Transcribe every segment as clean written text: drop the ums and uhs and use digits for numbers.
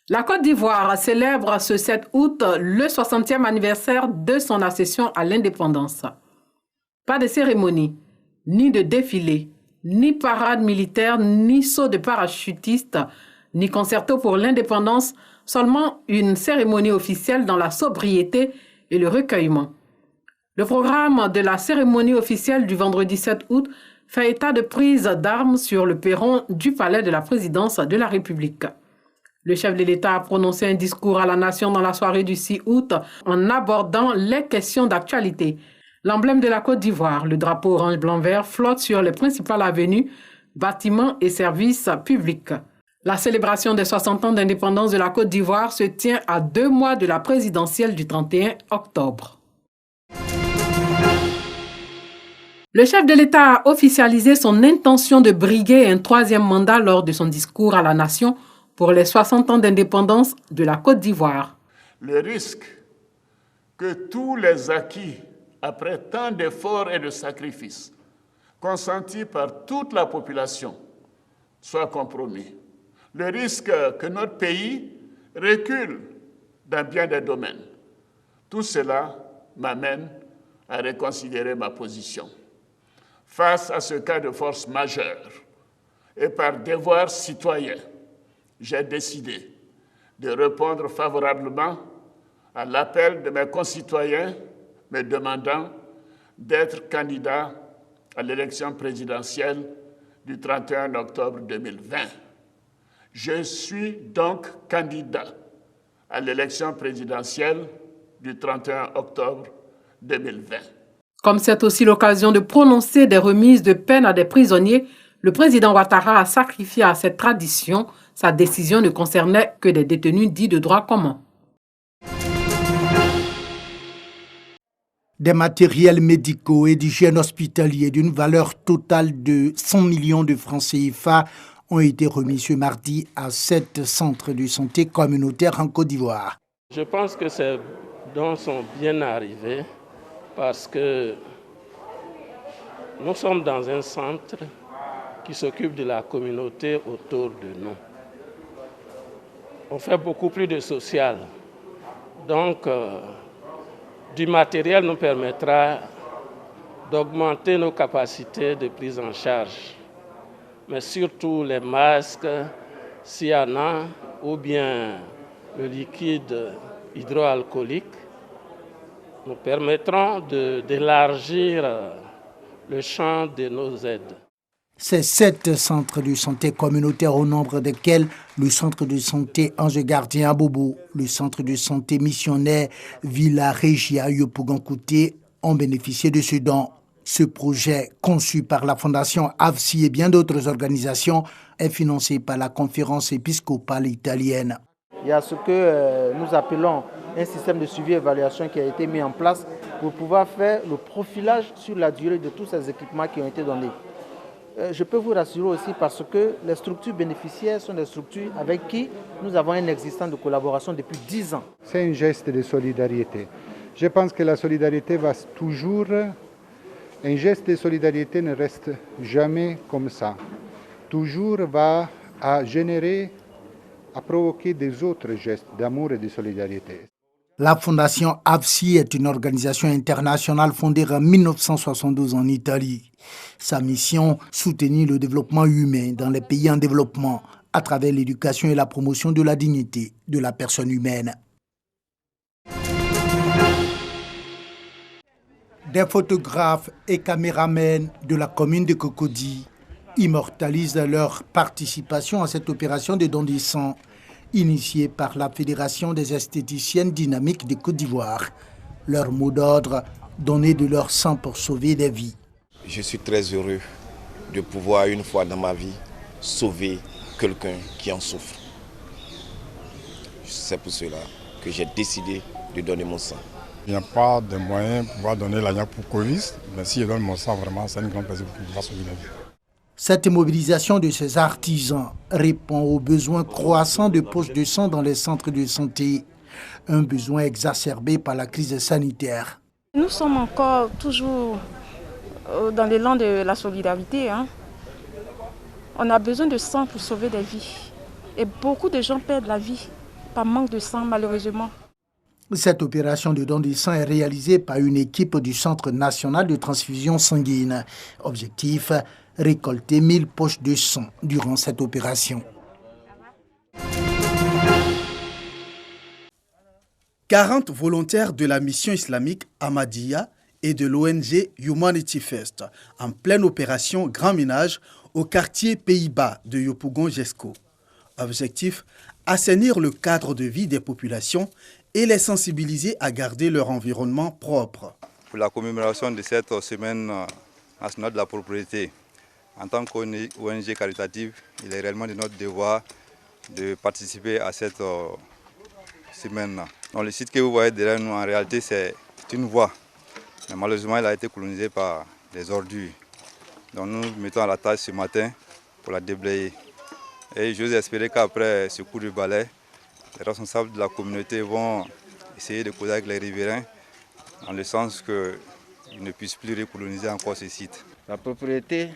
La Côte d'Ivoire célèbre ce 7 août le 60e anniversaire de son accession à l'indépendance. Pas de cérémonie, ni de défilé, ni parade militaire, ni saut de parachutiste, ni concerto pour l'indépendance, seulement une cérémonie officielle dans la sobriété et le recueillement. Le programme de la cérémonie officielle du vendredi 7 août fait état de prise d'armes sur le perron du palais de la présidence de la République. Le chef de l'État a prononcé un discours à la nation dans la soirée du 6 août en abordant les questions d'actualité. L'emblème de la Côte d'Ivoire, le drapeau orange-blanc-vert, flotte sur les principales avenues, bâtiments et services publics. La célébration des 60 ans d'indépendance de la Côte d'Ivoire se tient à 2 mois de la présidentielle du 31 octobre. Le chef de l'État a officialisé son intention de briguer un 3e mandat lors de son discours à la nation pour les 60 ans d'indépendance de la Côte d'Ivoire. Le risque que tous les acquis après tant d'efforts et de sacrifices consentis par toute la population soient compromis. Le risque que notre pays recule dans bien des domaines. Tout cela m'amène à reconsidérer ma position. Face à ce cas de force majeure et par devoir citoyen, j'ai décidé de répondre favorablement à l'appel de mes concitoyens me demandant d'être candidat à l'élection présidentielle du 31 octobre 2020. Je suis donc candidat à l'élection présidentielle du 31 octobre 2020. Comme c'est aussi l'occasion de prononcer des remises de peine à des prisonniers, le président Ouattara a sacrifié à cette tradition. Sa décision ne concernait que des détenus dits de droit commun. Des matériels médicaux et d'hygiène hospitalier d'une valeur totale de 100 millions de francs CFA ont été remis ce mardi à 7 centres de santé communautaires en Côte d'Ivoire. Je pense que ces dons sont bien arrivés parce que nous sommes dans un centre qui s'occupe de la communauté autour de nous. On fait beaucoup plus de social. Donc, du matériel nous permettra d'augmenter nos capacités de prise en charge. Mais surtout les masques, s'il y en a, ou bien le liquide hydroalcoolique, nous permettront d'élargir le champ de nos aides. Ces 7 centres de santé communautaires au nombre desquels le centre de santé Ange Gardien à Bobo, le centre de santé missionnaire Villa Regia Yopougankouté ont bénéficié de ce don. Ce projet, conçu par la Fondation AVSI et bien d'autres organisations, est financé par la Conférence épiscopale italienne. Il y a ce que nous appelons un système de suivi et évaluation qui a été mis en place pour pouvoir faire le profilage sur la durée de tous ces équipements qui ont été donnés. Je peux vous rassurer aussi parce que les structures bénéficiaires sont des structures avec qui nous avons un existant de collaboration depuis 10 ans. C'est un geste de solidarité. Je pense que la solidarité va toujours... Un geste de solidarité ne reste jamais comme ça. Toujours va à générer, à provoquer des autres gestes d'amour et de solidarité. La Fondation AVSI est une organisation internationale fondée en 1972 en Italie. Sa mission, soutenir le développement humain dans les pays en développement à travers l'éducation et la promotion de la dignité de la personne humaine. Des photographes et caméramens de la commune de Cocody immortalisent leur participation à cette opération de don de sang initiée par la Fédération des esthéticiennes dynamiques de Côte d'Ivoire. Leur mot d'ordre, donner de leur sang pour sauver des vies. Je suis très heureux de pouvoir, une fois dans ma vie, sauver quelqu'un qui en souffre. C'est pour cela que j'ai décidé de donner mon sang. Il n'y a pas de moyen de pouvoir donner la pour Covid, mais si je donne mon sang, vraiment, c'est une grande plaisir pour pouvoir sauver la vie. Cette mobilisation de ces artisans répond aux besoins croissants de poches de sang dans les centres de santé, un besoin exacerbé par la crise sanitaire. Nous sommes encore toujours dans l'élan de la solidarité. On a besoin de sang pour sauver des vies. Et beaucoup de gens perdent la vie par manque de sang malheureusement. Cette opération de don de sang est réalisée par une équipe du Centre national de transfusion sanguine. Objectif, récolter 1000 poches de sang durant cette opération. 40 volontaires de la mission islamique Ahmadiyya et de l'ONG Humanity First en pleine opération Grand Ménage au quartier Pays-Bas de Yopougon-Jesco. Objectif, assainir le cadre de vie des populations et les sensibiliser à garder leur environnement propre. Pour la commémoration de cette semaine nationale de la propriété, en tant qu'ONG caritative, il est réellement de notre devoir de participer à cette semaine. Donc, le site que vous voyez derrière nous, en réalité, c'est une voie. Mais malheureusement, il a été colonisé par des ordures. Donc nous mettons à la tâche ce matin pour la déblayer. Et j'ose espérer qu'après ce coup de balai, les responsables de la communauté vont essayer de causer avec les riverains, dans le sens qu'ils ne puissent plus recoloniser encore ce site. La propriété,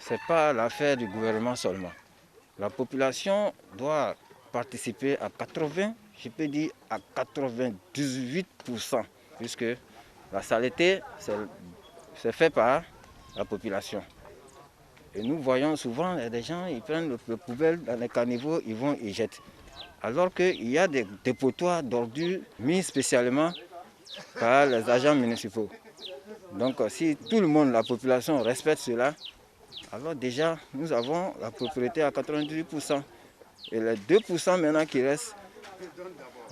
ce n'est pas l'affaire du gouvernement seulement. La population doit participer à 80, je peux dire à 98%, puisque la saleté, c'est fait par la population. Et nous voyons souvent des gens, ils prennent le poubelle dans les caniveaux, ils vont y jettent. Alors qu'il y a des dépotoirs d'ordures mis spécialement par les agents municipaux. Donc si tout le monde, la population respecte cela, alors déjà nous avons la propriété à 98%. Et les 2% maintenant qui restent,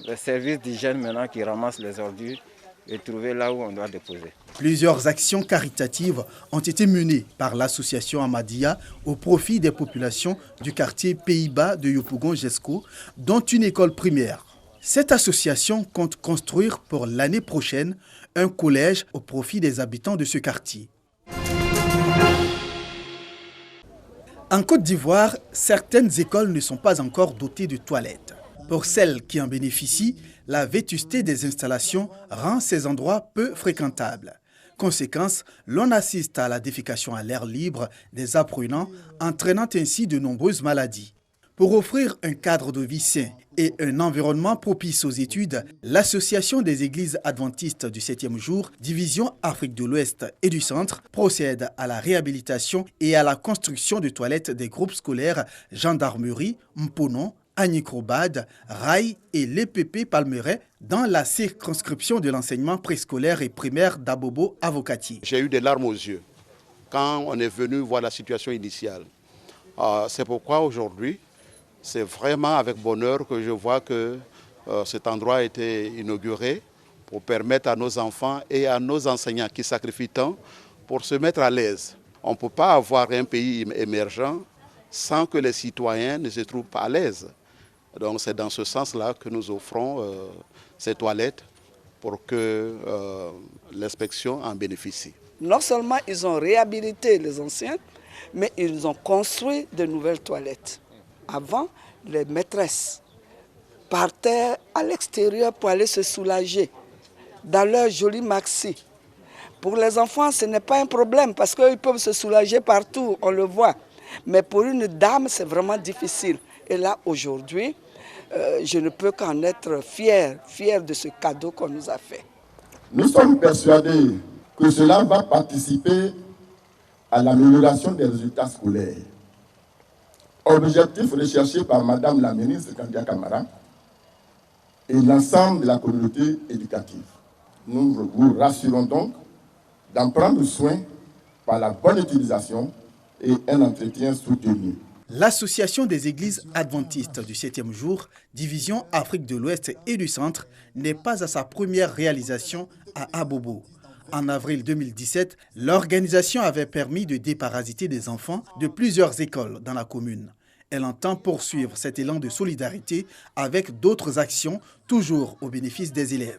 les services d'hygiène maintenant qui ramassent les ordures et trouver là où on doit déposer. Plusieurs actions caritatives ont été menées par l'association Ahmadiyya au profit des populations du quartier Pays-Bas de Yopougon-Jesco, dont une école primaire. Cette association compte construire pour l'année prochaine un collège au profit des habitants de ce quartier. En Côte d'Ivoire, certaines écoles ne sont pas encore dotées de toilettes. Pour celles qui en bénéficient, la vétusté des installations rend ces endroits peu fréquentables. Conséquence, l'on assiste à la défécation à l'air libre des apprenants, entraînant ainsi de nombreuses maladies. Pour offrir un cadre de vie sain et un environnement propice aux études, l'Association des églises adventistes du 7e jour, division Afrique de l'Ouest et du Centre, procède à la réhabilitation et à la construction de toilettes des groupes scolaires Gendarmerie, Mponon, Agnikrobad, Rail et l'EPP Palmeraie dans la circonscription de l'enseignement préscolaire et primaire d'Abobo Avocati. J'ai eu des larmes aux yeux quand on est venu voir la situation initiale. C'est pourquoi aujourd'hui, c'est vraiment avec bonheur que je vois que cet endroit a été inauguré pour permettre à nos enfants et à nos enseignants qui sacrifient tant pour se mettre à l'aise. On ne peut pas avoir un pays émergent sans que les citoyens ne se trouvent pas à l'aise. Donc c'est dans ce sens-là que nous offrons ces toilettes pour que l'inspection en bénéficie. Non seulement ils ont réhabilité les anciennes, mais ils ont construit de nouvelles toilettes. Avant, les maîtresses partaient à l'extérieur pour aller se soulager dans leur joli maxi. Pour les enfants, ce n'est pas un problème parce qu'ils peuvent se soulager partout, on le voit. Mais pour une dame, c'est vraiment difficile. Et là, aujourd'hui, je ne peux qu'en être fier de ce cadeau qu'on nous a fait. Nous sommes persuadés que cela va participer à l'amélioration des résultats scolaires. Objectif recherché par Madame la ministre Kandia Kamara et l'ensemble de la communauté éducative. Nous vous rassurons donc d'en prendre soin par la bonne utilisation et un entretien soutenu. L'Association des églises adventistes du 7e jour, division Afrique de l'Ouest et du Centre, n'est pas à sa première réalisation à Abobo. En avril 2017, l'organisation avait permis de déparasiter des enfants de plusieurs écoles dans la commune. Elle entend poursuivre cet élan de solidarité avec d'autres actions, toujours au bénéfice des élèves.